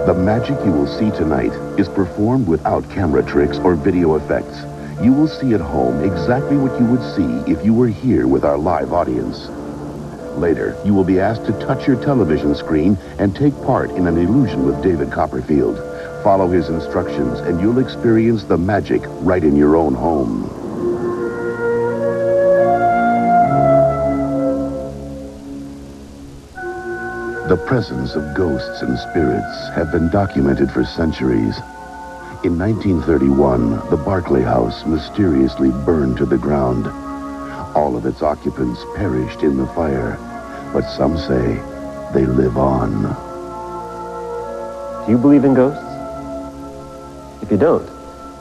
The magic you will see tonight is performed without camera tricks or video effects. You will see at home exactly what you would see if you were here with our live audience. Later, you will be asked to touch your television screen and take part in an illusion with David Copperfield. Follow his instructions and you'll experience the magic right in your own home. The presence of ghosts and spirits have been documented for centuries. In 1931, the Barclay House mysteriously burned to the ground. All of its occupants perished in the fire, but some say they live on. Do you believe in ghosts? If you don't,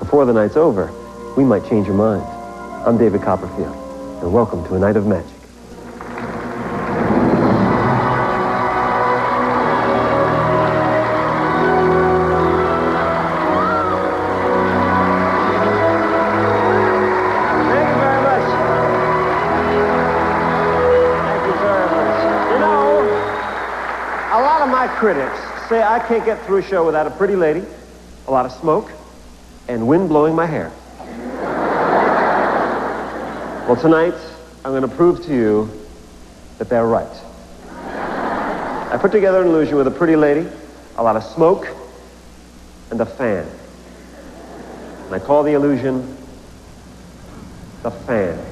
before the night's over, we might change your mind. I'm David Copperfield, and welcome to a night of magic. Critics say I can't get through a show without a pretty lady, a lot of smoke, and wind blowing my hair. Well, tonight, I'm going to prove to you that they're right. I put together an illusion with a pretty lady, a lot of smoke, and a fan. And I call the illusion the fan.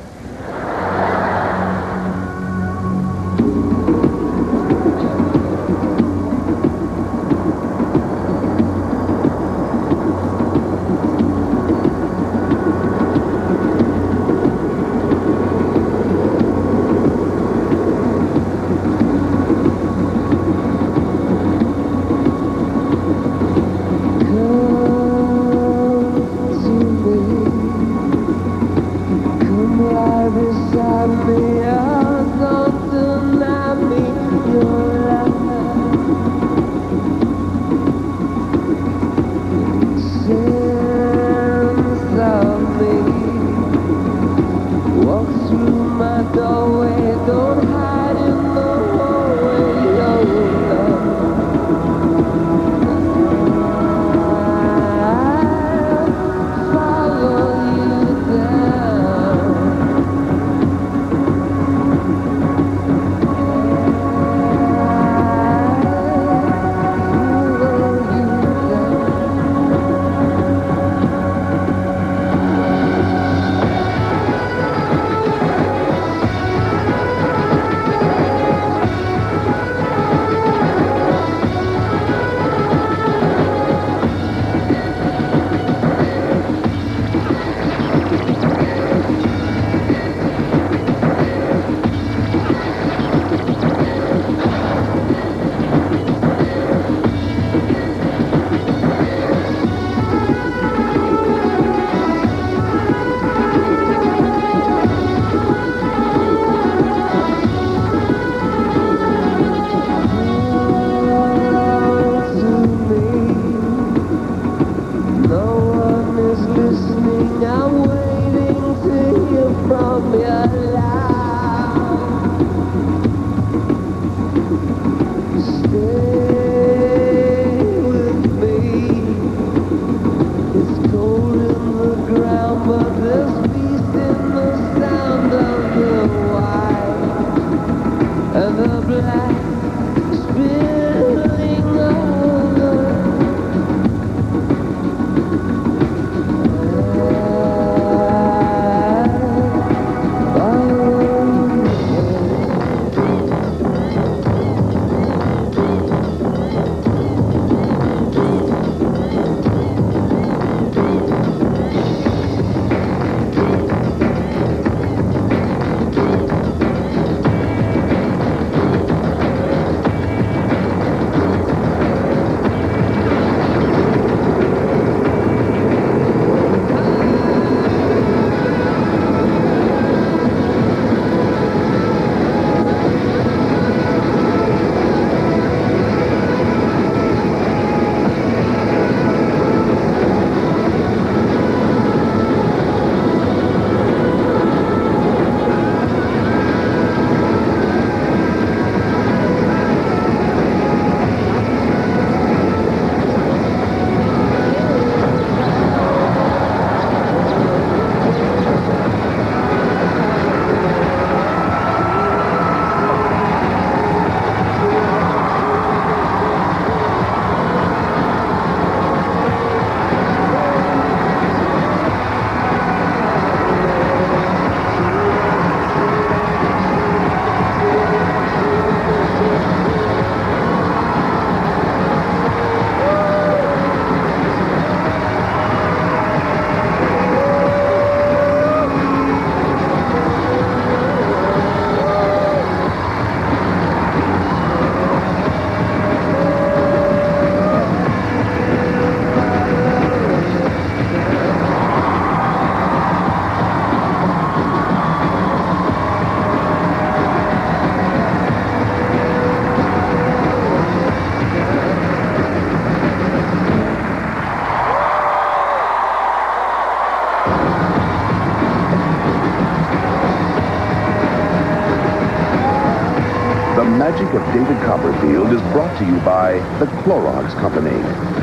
David Copperfield is brought to you by the Clorox Company,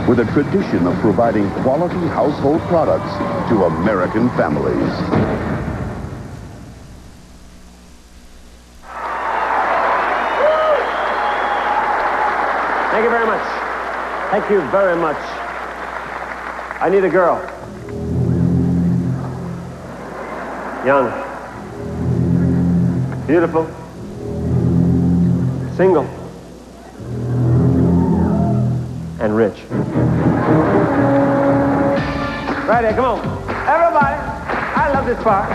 with a tradition of providing quality household products to American families. Thank you very much. Thank you very much. I need a girl. Young. Beautiful. Single. And rich. Right here, come on. Everybody, I love this part.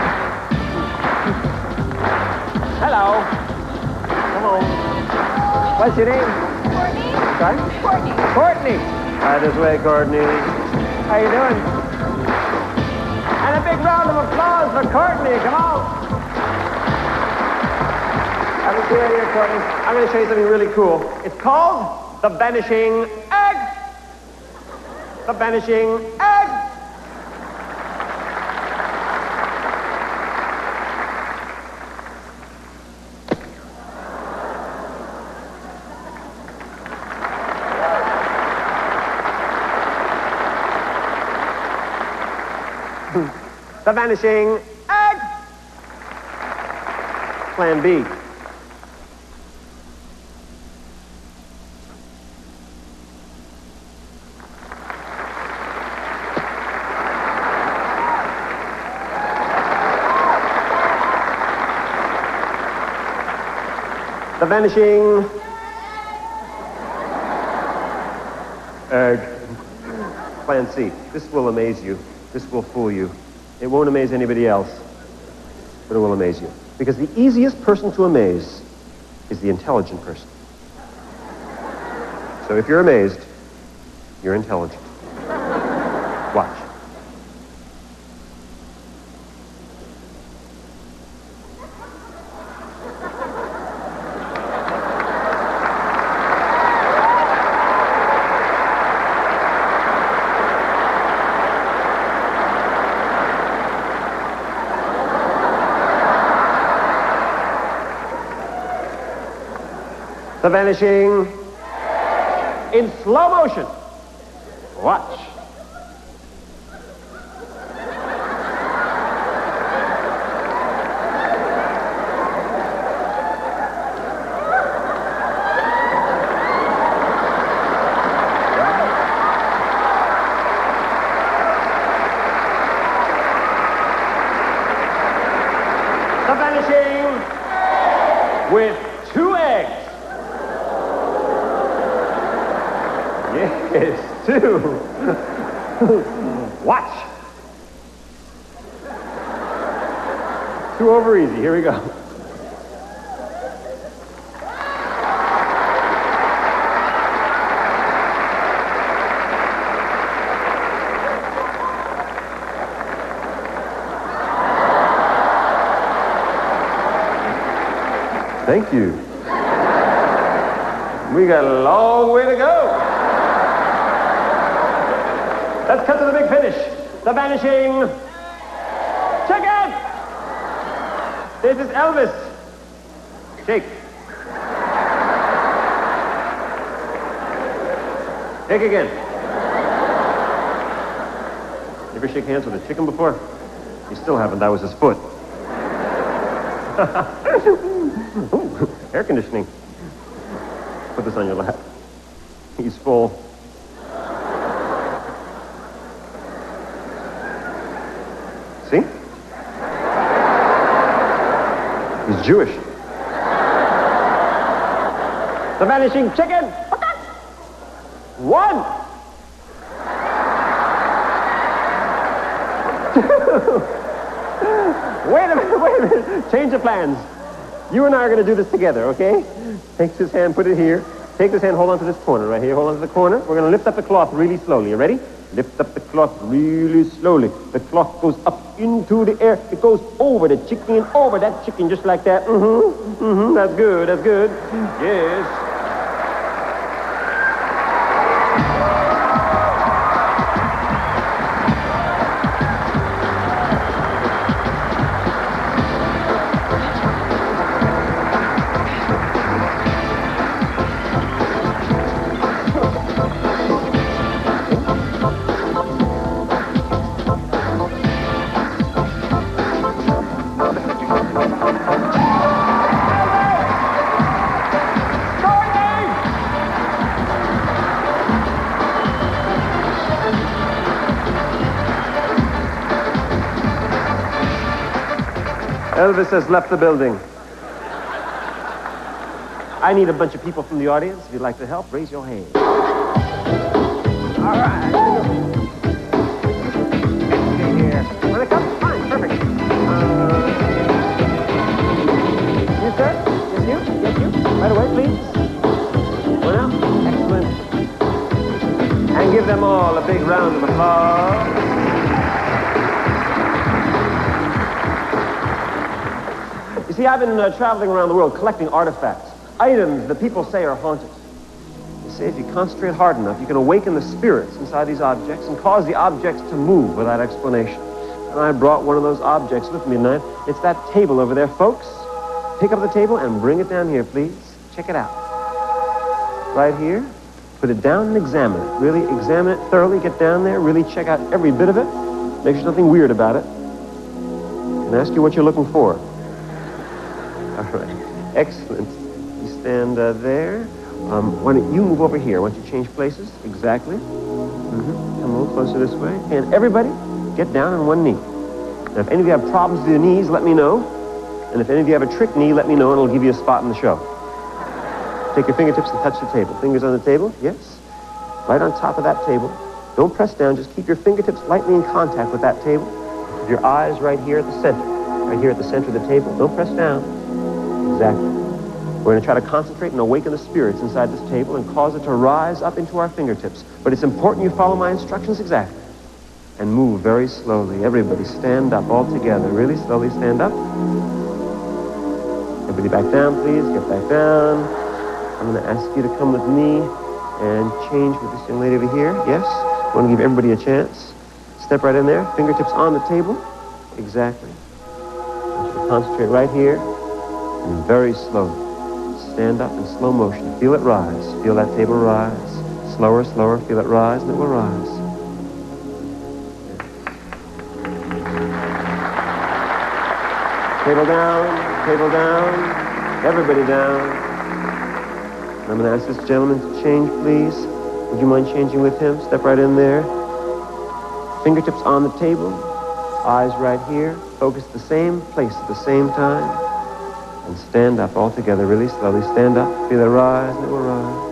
Hello. Come on. What's your name? Courtney? Sorry? Courtney. Courtney. Right this way, Courtney. How you doing? And a big round of applause for Courtney. Come on. Have a seat right here, Courtney. I'm going to show you something really cool. It's called the vanishing egg. The vanishing egg. The vanishing egg. Plan B. The vanishing egg. Plan C. This will amaze you. This will fool you. It won't amaze anybody else, but it will amaze you. Because the easiest person to amaze is the intelligent person. So if you're amazed, you're intelligent. Watch. The vanishing in slow motion. Watch. The vanishing with 2 eggs. Yes, 2. Watch. 2 over easy. Here we go. Thank you. We got a long way to go. Let's cut to the big finish. The vanishing chicken. This is Elvis. Shake. Shake again. You ever shake hands with a chicken before? You still haven't. That was his foot. Ooh, air conditioning. Put this on your lap. He's full. See? He's Jewish. The vanishing chicken. 1. 2. Wait a minute. Change of plans. You and I are going to do this together, okay? Take this hand, put it here. Take this hand, hold on to this corner right here. Hold on to the corner. We're going to lift up the cloth really slowly. You ready? Lift up the cloth really slowly. The cloth goes up into the air. It goes over the chicken and over that chicken just like that. That's good. That's good. Yes. Elvis has left the building. I need a bunch of people from the audience. If you'd like to help, raise your hand. All right. Here. Want to come? Fine, perfect. You, sir? Yes, you? Yes, you? Right away, please. One out. Excellent. And give them all a big round of applause. You see, I've been traveling around the world collecting artifacts, items that people say are haunted. You see, if you concentrate hard enough, you can awaken the spirits inside these objects and cause the objects to move without explanation. And I brought one of those objects with me tonight. It's that table over there, folks. Pick up the table and bring it down here, please. Check it out. Right here. Put it down and examine it. Really examine it thoroughly. Get down there. Really check out every bit of it. Make sure nothing weird about it. And ask you what you're looking for. All right. Excellent. You stand there. Why don't you move over here? Why don't you change places? Exactly. Come a little closer this way. And everybody, get down on one knee. Now, if any of you have problems with your knees, let me know. And if any of you have a trick knee, let me know, and it'll give you a spot in the show. Take your fingertips and touch the table. Fingers on the table. Yes. Right on top of that table. Don't press down. Just keep your fingertips lightly in contact with that table. Keep your eyes right here at the center. Right here at the center of the table. Don't press down. Exactly. We're going to try to concentrate and awaken the spirits inside this table and cause it to rise up into our fingertips. But it's important you follow my instructions exactly. And move very slowly. Everybody stand up all together. Really slowly stand up. Everybody back down, please. Get back down. I'm going to ask you to come with me and change with this young lady over here. Yes. I want to give everybody a chance. Step right in there. Fingertips on the table. Exactly. I want you to concentrate right here. And very slowly. Stand up in slow motion. Feel it rise. Feel that table rise. Slower, slower. Feel it rise, and it will rise. Table down. Table down. Everybody down. I'm going to ask this gentleman to change, please. Would you mind changing with him? Step right in there. Fingertips on the table. Eyes right here. Focus the same place at the same time. And stand up all together really slowly. Stand up. Feel it rise, and it will rise.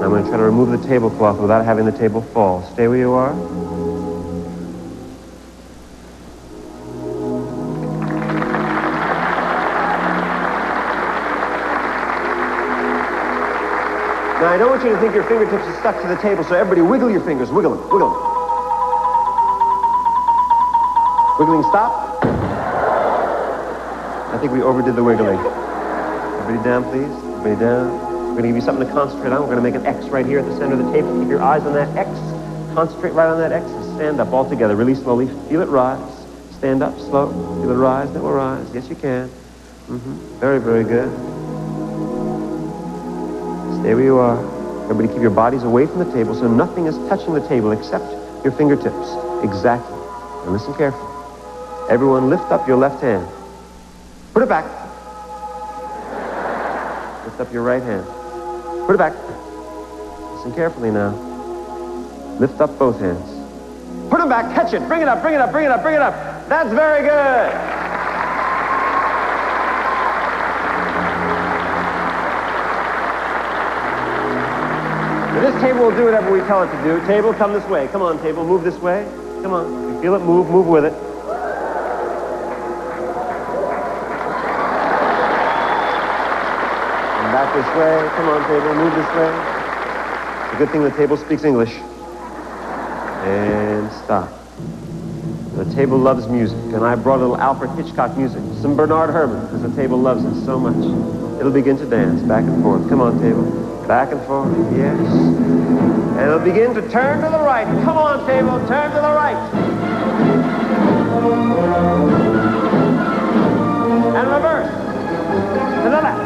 I'm going to try to remove the tablecloth without having the table fall. Stay where you are. Now, I don't want you to think your fingertips are stuck to the table, so everybody wiggle your fingers. Wiggle them. Wiggle them. Wiggling stop. I think we overdid the wiggling. Everybody down, please. Everybody down. We're going to give you something to concentrate on. We're going to make an X right here at the center of the table. Keep your eyes on that X. Concentrate right on that X and stand up all together really slowly. Feel it rise. Stand up slow. Feel it rise, and it will rise. Yes, you can. Very, very good. Stay where you are. Everybody keep your bodies away from the table so nothing is touching the table except your fingertips. Exactly. And listen carefully. Everyone lift up your left hand. Put it back. Lift up your right hand. Put it back. Listen carefully now. Lift up both hands. Put them back. Catch it. Bring it up. Bring it up. Bring it up. Bring it up. That's very good. This table will do whatever we tell it to do. Table, come this way. Come on, table, move this way. Come on. If you feel it, move with it. And back this way. Come on, table, move this way. It's a good thing the table speaks English. And stop. The table loves music, and I brought a little Alfred Hitchcock music, some Bernard Herrmann, because the table loves it so much. It'll begin to dance back and forth. Come on, table. Back and forth, yes. And it'll begin to turn to the right. Come on, table, turn to the right. And reverse. To the left.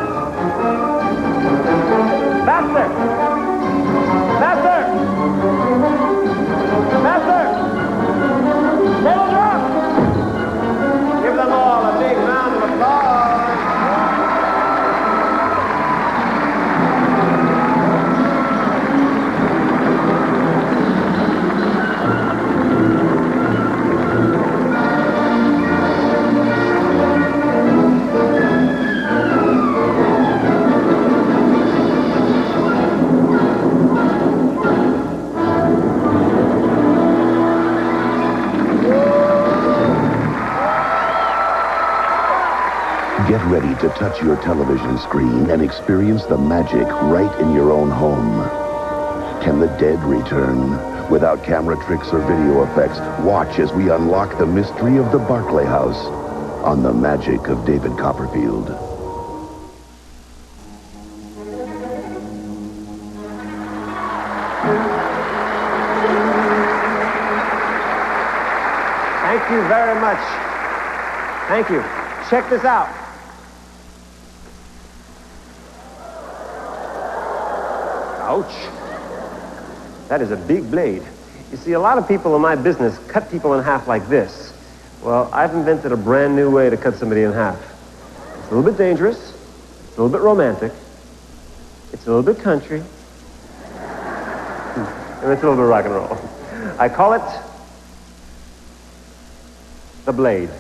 Faster. Faster. Faster. Table drop. Give them all a big round of applause. touch your television screen and experience the magic right in your own home? Can the dead return? Without camera tricks or video effects, watch as we unlock the mystery of the Barclay House on The Magic of David Copperfield. Thank you very much. Thank you. Check this out. Ouch. That is a big blade. You see, a lot of people in my business cut people in half like this. Well, I've invented a brand new way to cut somebody in half. It's a little bit dangerous. It's a little bit romantic. It's a little bit country. And it's a little bit rock and roll. I call it the blade.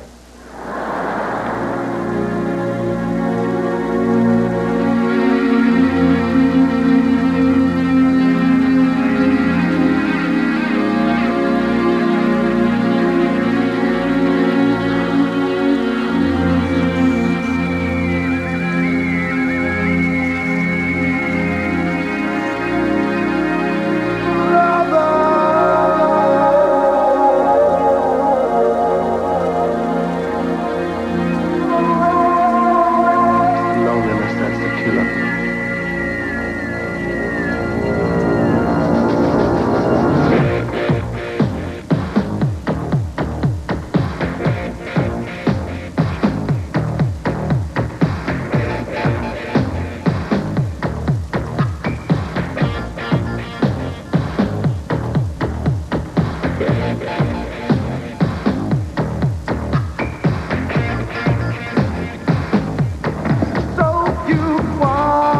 So you want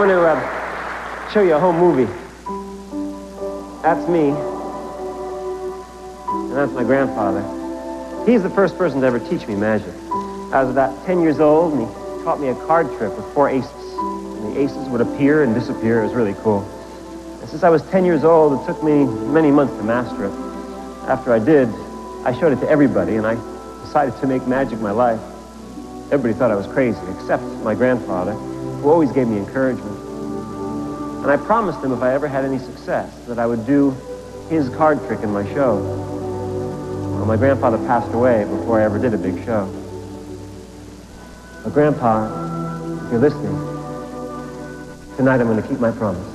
going to show you a home movie. That's me. And that's my grandfather. He's the first person to ever teach me magic. I was about 10 years old, and he taught me a card trick with 4 aces. And the aces would appear and disappear. It was really cool. And since I was 10 years old, it took me many months to master it. After I did, I showed it to everybody, and I decided to make magic my life. Everybody thought I was crazy, except my grandfather, who always gave me encouragement. And I promised him if I ever had any success, that I would do his card trick in my show. Well, my grandfather passed away before I ever did a big show. But Grandpa, if you're listening, tonight I'm going to keep my promise.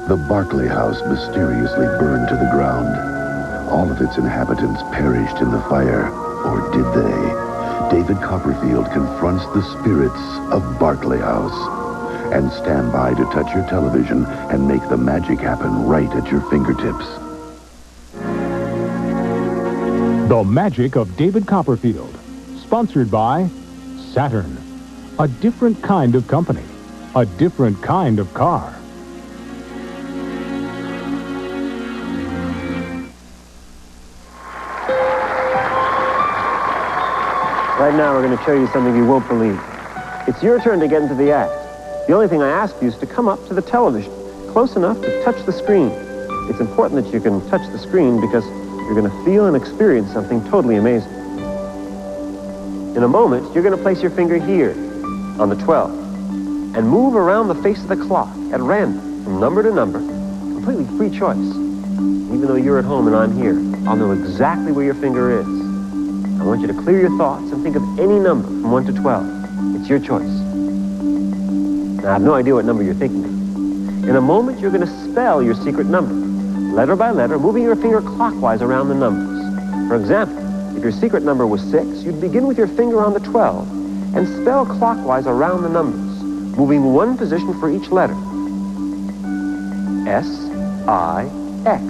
The Barclay House mysteriously burned to the ground. All of its inhabitants perished in the fire, or did they? David Copperfield confronts the spirits of Barclay House. And stand by to touch your television and make the magic happen right at your fingertips. The Magic of David Copperfield. Sponsored by Saturn. A different kind of company. A different kind of car. Right now, we're going to show you something you won't believe. It's your turn to get into the act. The only thing I ask you is to come up to the television, close enough to touch the screen. It's important that you can touch the screen because you're going to feel and experience something totally amazing. In a moment, you're going to place your finger here on the 12 and move around the face of the clock at random, from number to number, completely free choice. Even though you're at home and I'm here, I'll know exactly where your finger is. I want you to clear your thoughts and think of any number from 1 to 12. It's your choice. Now, I have no idea what number you're thinking of. In a moment, you're going to spell your secret number, letter by letter, moving your finger clockwise around the numbers. For example, if your secret number was 6, you'd begin with your finger on the 12 and spell clockwise around the numbers, moving one position for each letter. S, I, X,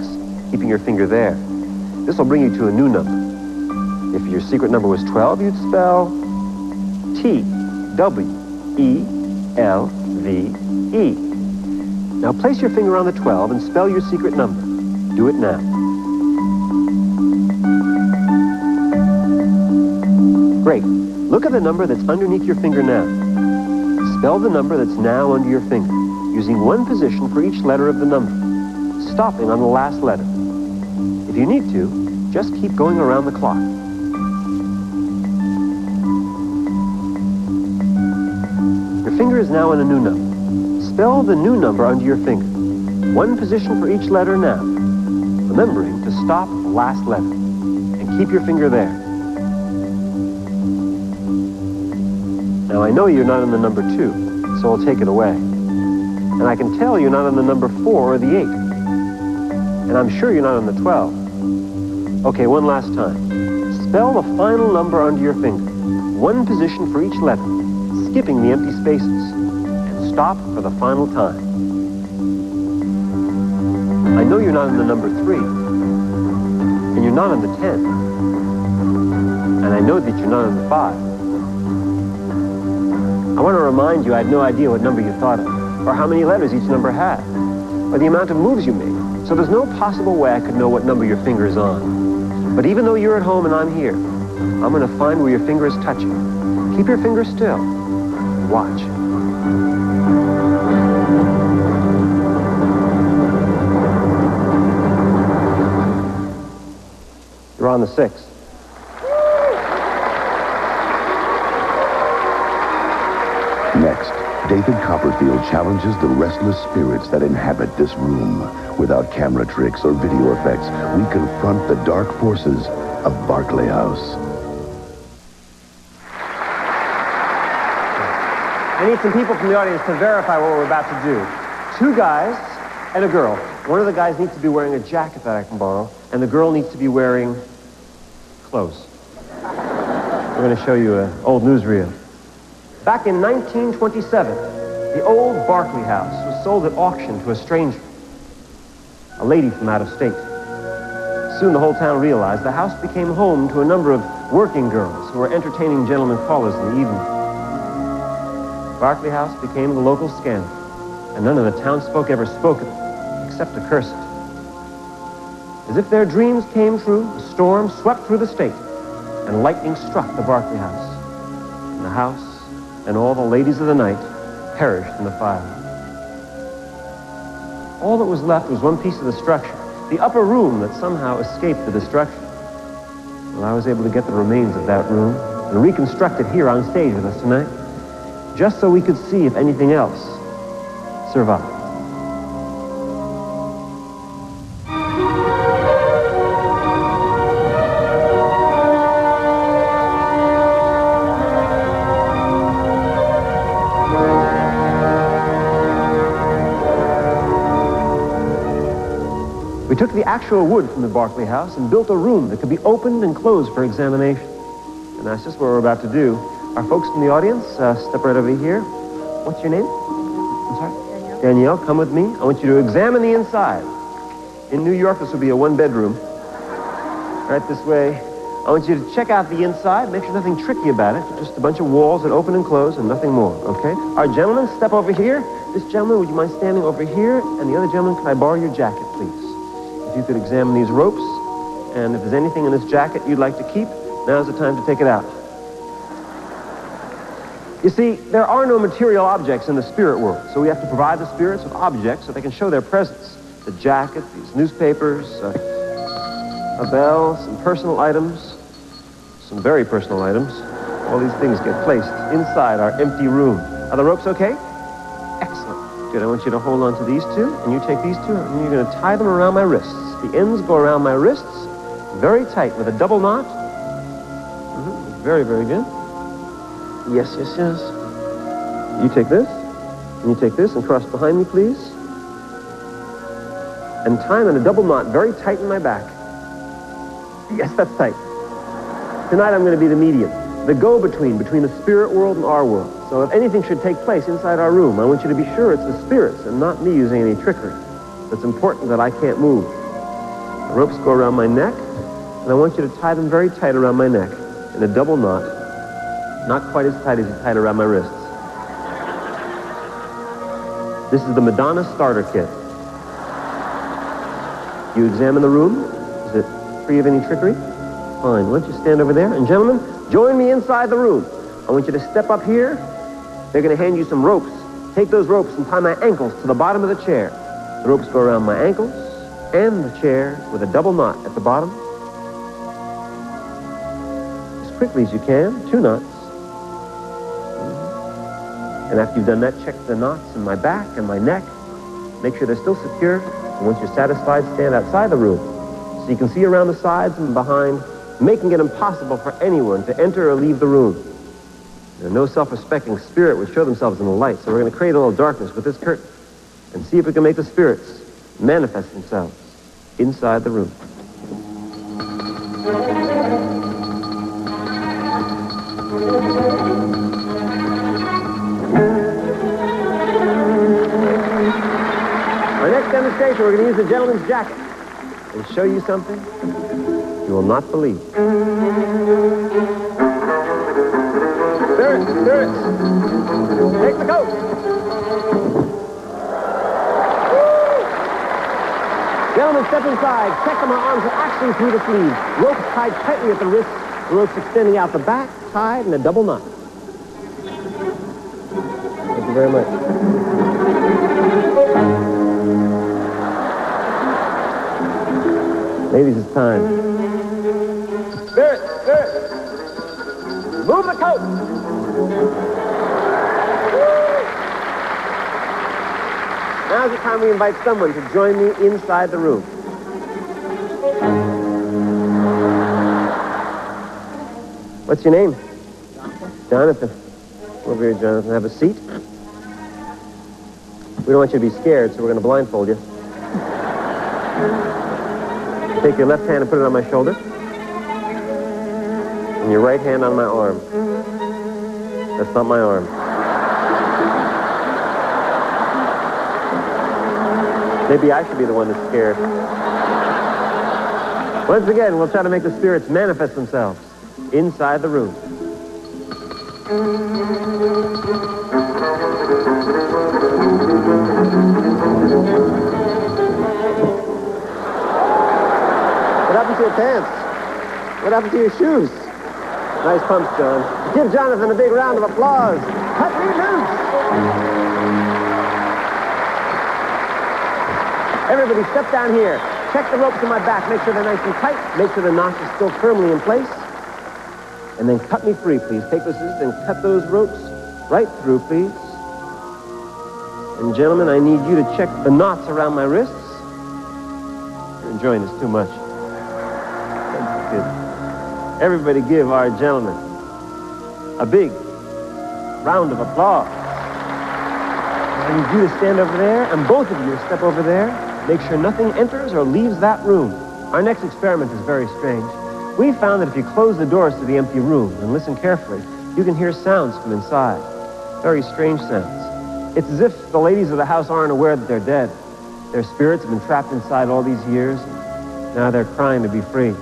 keeping your finger there. This will bring you to a new number. If your secret number was 12, you'd spell T, W, E, L, V, E. Now place your finger on the 12 and spell your secret number. Do it now. Great. Look at the number that's underneath your finger now. Spell the number that's now under your finger, using one position for each letter of the number, stopping on the last letter. If you need to, just keep going around the clock. Your finger is now on a new number. Spell the new number under your finger. One position for each letter now, remembering to stop at the last letter, and keep your finger there. Now I know you're not on the number 2, so I'll take it away. And I can tell you're not on the number 4 or the 8. And I'm sure you're not on the 12. Okay, one last time. Spell the final number under your finger. One position for each letter, skipping the empty spaces. And stop for the final time. I know you're not on the number 3. And you're not on the 10. And I know that you're not on the 5. I want to remind you I had no idea what number you thought of, or how many letters each number had, or the amount of moves you made. So there's no possible way I could know what number your finger is on. But even though you're at home and I'm here, I'm going to find where your finger is touching. Keep your finger still. And watch. You're on the 6. Next, David Copperfield challenges the restless spirits that inhabit this room. Without camera tricks or video effects, we confront the dark forces of Barclay House. I need some people from the audience to verify what we're about to do. 2 guys and a girl. One of the guys needs to be wearing a jacket that I can borrow, and the girl needs to be wearing clothes. We're going to show you an old newsreel. Back in 1927, the old Barclay House was sold at auction to a stranger, a lady from out of state. Soon the whole town realized the house became home to a number of working girls who were entertaining gentlemen callers in the evening. Barclay House became the local scandal, and none of the townsfolk ever spoke of it, except to curse it. As if their dreams came true, a storm swept through the state, and lightning struck the Barclay House. And the house and all the ladies of the night perished in the fire. All that was left was one piece of the structure, the upper room that somehow escaped the destruction. Well, I was able to get the remains of that room and reconstruct it here on stage with us tonight, just so we could see if anything else survived. We took the actual wood from the Barclay House and built a room that could be opened and closed for examination. And that's just what we're about to do. Our folks from the audience, step right over here. What's your name? I'm sorry? Danielle. Danielle, come with me. I want you to examine the inside. In New York, this will be a 1-bedroom. Right this way. I want you to check out the inside. Make sure nothing tricky about it. Just a bunch of walls that open and close and nothing more, okay? Our gentlemen, step over here. This gentleman, would you mind standing over here? And the other gentleman, can I borrow your jacket, please? If you could examine these ropes, and if there's anything in this jacket you'd like to keep, now's the time to take it out. You see, there are no material objects in the spirit world, so we have to provide the spirits with objects so they can show their presence. The jacket, these newspapers, a bell, some personal items, some very personal items. All these things get placed inside our empty room. Are the ropes okay? Excellent. Good. I want you to hold on to these 2, and you take these 2, and you're going to tie them around my wrists. The ends go around my wrists, very tight, with a double knot. Very, very good. Yes, yes, yes. You take this, and you take this, and cross behind me, please. And tie them in a double knot, very tight in my back. Yes, that's tight. Tonight I'm going to be the medium. the go-between between the spirit world and our world. So if anything should take place inside our room, I want you to be sure it's the spirits and not me using any trickery. It's important that I can't move. The ropes go around my neck, and I want you to tie them very tight around my neck in a double knot, not quite as tight as you tie it around my wrists. This is the Madonna starter kit. You examine the room. Is it free of any trickery? Fine. Why don't you stand over there? And gentlemen, join me inside the room. I want you to step up here. They're going to hand you some ropes. Take those ropes and tie my ankles to the bottom of the chair. The ropes go around my ankles and the chair with a double knot at the bottom. As quickly as you can, 2 knots. And after you've done that, check the knots in my back and my neck. Make sure they're still secure. And once you're satisfied, stand outside the room so you can see around the sides and behind, making it impossible for anyone to enter or leave the room. No self-respecting spirit would show themselves in the light, so we're going to create a little darkness with this curtain and see if we can make the spirits manifest themselves inside the room. Our next demonstration, we're going to use the gentleman's jacket and show you something you will not believe. Spirits, spirits, take the coat. Woo! Gentlemen, step inside. Check that my arms are actually through the sleeves. Ropes tied tightly at the wrists. The ropes extending out the back, tied in a double knot. Thank you very much. Ladies, it's time. Spirit, spirit. Move the coat. Now's the time we invite someone to join me inside the room. What's your name? Jonathan. Over here, Jonathan. Have a seat. We don't want you to be scared, so we're going to blindfold you. Take your left hand and put it on my shoulder. And your right hand on my arm. That's not my arm. Maybe I should be the one that's scared. Once again, we'll try to make the spirits manifest themselves inside the room. What happened to your pants? What happened to your shoes? Nice pumps, John. Give Jonathan a big round of applause. Cut me loose! Everybody step down here. Check the ropes in my back. Make sure they're nice and tight. Make sure the knots are still firmly in place. And then cut me free, please. Take those scissors and cut those ropes right through, please. And gentlemen, I need you to check the knots around my wrists. You're enjoying this too much. Good. Everybody give our gentleman a big round of applause. I need you to stand over there, and both of you to step over there. Make sure nothing enters or leaves that room. Our next experiment is very strange. We found that if you close the doors to the empty room and listen carefully, you can hear sounds from inside. Very strange sounds. It's as if the ladies of the house aren't aware that they're dead. Their spirits have been trapped inside all these years. Now they're crying to be free.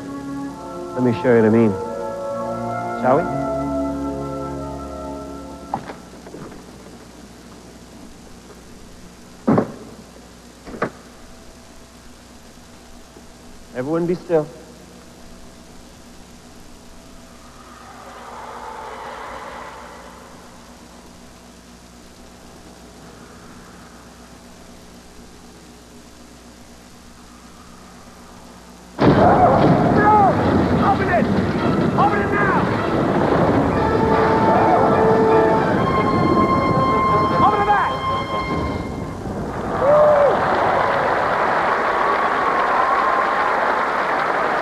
Let me show you what I mean. Shall we? Everyone be still.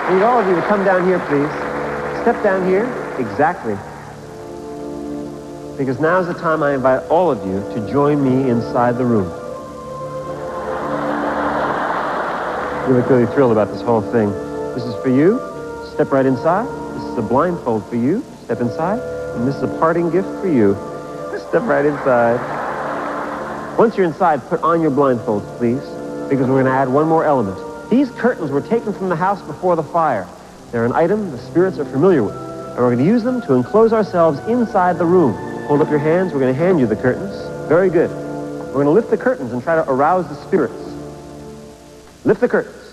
I need all of you to come down here, please. Step down here. Exactly. Because now's the time I invite all of you to join me inside the room. You look really thrilled about this whole thing. This is for you. Step right inside. This is a blindfold for you. Step inside. And this is a parting gift for you. Step right inside. Once you're inside, put on your blindfolds, please, because we're going to add one more element. These curtains were taken from the house before the fire. They're an item the spirits are familiar with, and we're going to use them to enclose ourselves inside the room. Hold up your hands. We're going to hand you the curtains. Very good. We're going to lift the curtains and try to arouse the spirits. Lift the curtains.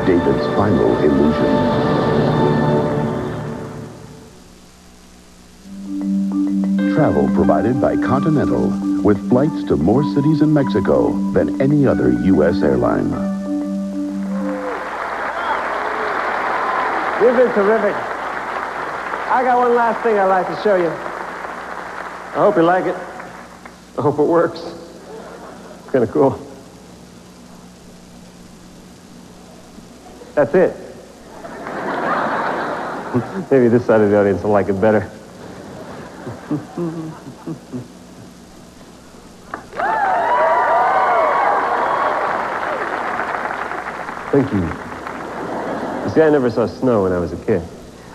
David's final illusion. Travel provided by Continental, with flights to more cities in Mexico than any other U.S. airline. You've been terrific. I got one last thing I'd like to show you. I hope you like it. I hope it works. It's kind of cool. That's it. Maybe this side of the audience will like it better. Thank you. You see, I never saw snow when I was a kid.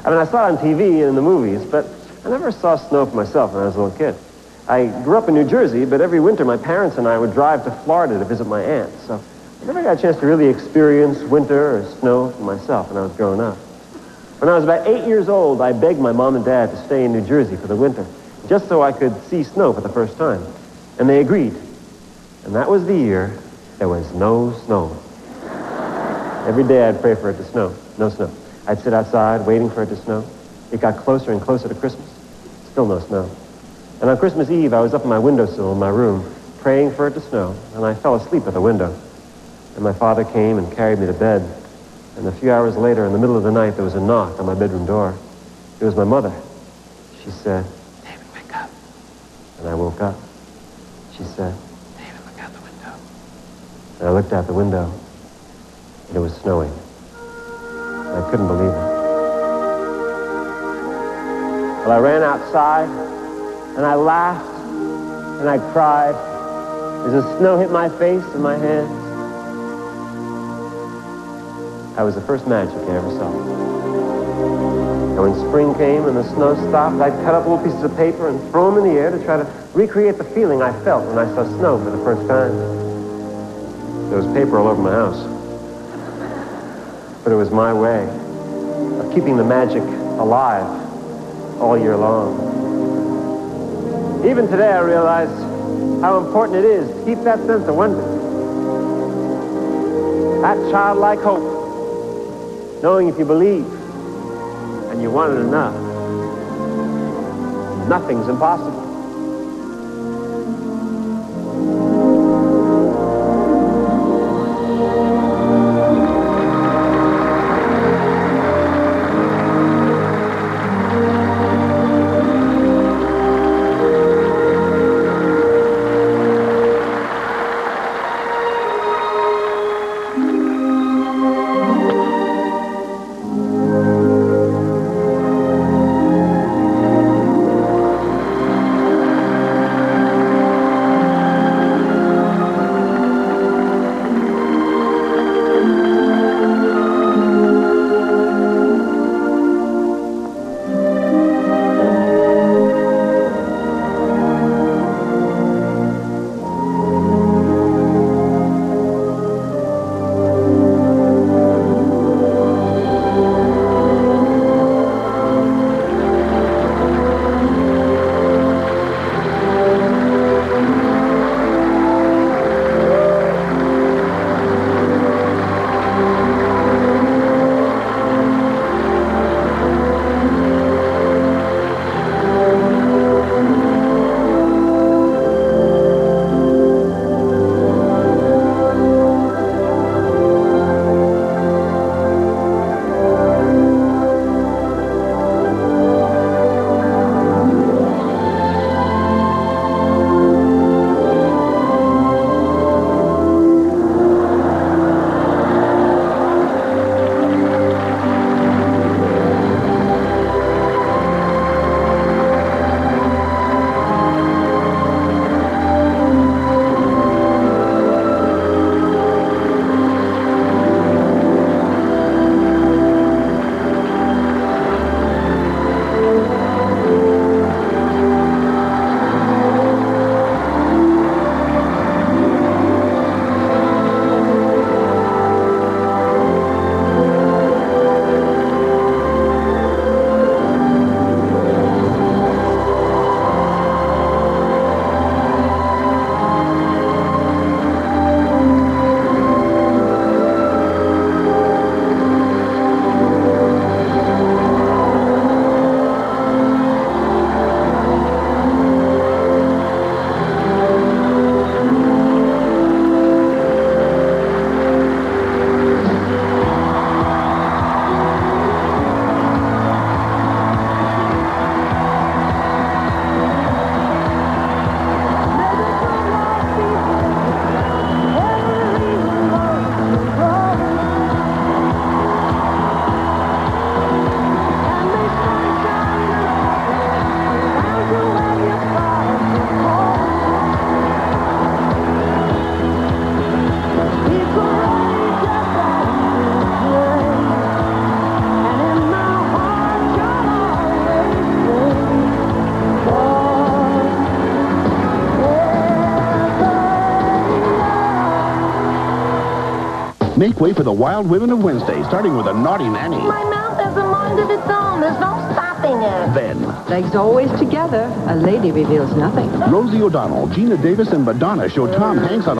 I mean, I saw it on TV and in the movies, but I never saw snow for myself when I was a little kid. I grew up in New Jersey, but every winter my parents and I would drive to Florida to visit my aunt. So I never got a chance to really experience winter or snow for myself when I was growing up. When I was about 8 years old, I begged my mom and dad to stay in New Jersey for the winter, just so I could see snow for the first time. And they agreed. And that was the year there was no snow. Every day I'd pray for it to snow. No snow. I'd sit outside waiting for it to snow. It got closer and closer to Christmas. Still no snow. And on Christmas Eve, I was up on my windowsill in my room, praying for it to snow, and I fell asleep at the window. And my father came and carried me to bed. And a few hours later, in the middle of the night, there was a knock on my bedroom door. It was my mother. She said, "David, wake up." And I woke up. She said, "David, look out the window." And I looked out the window, and it was snowing. I couldn't believe it. Well, I ran outside, and I laughed, and I cried as the snow hit my face and my hands. That was the first magic I ever saw. And when spring came and the snow stopped, I'd cut up little pieces of paper and throw them in the air to try to recreate the feeling I felt when I saw snow for the first time. There was paper all over my house. But it was my way of keeping the magic alive all year long. Even today, I realize how important it is to keep that sense of wonder. That childlike hope, knowing if you believe and you want it enough, nothing's impossible. Make way for the Wild Women of Wednesday, starting with a naughty nanny. My mouth has a mind of its own. There's no stopping it. Then, Legs always together. A lady reveals nothing. Rosie O'Donnell, Gina Davis, and Madonna show Tom Hanks on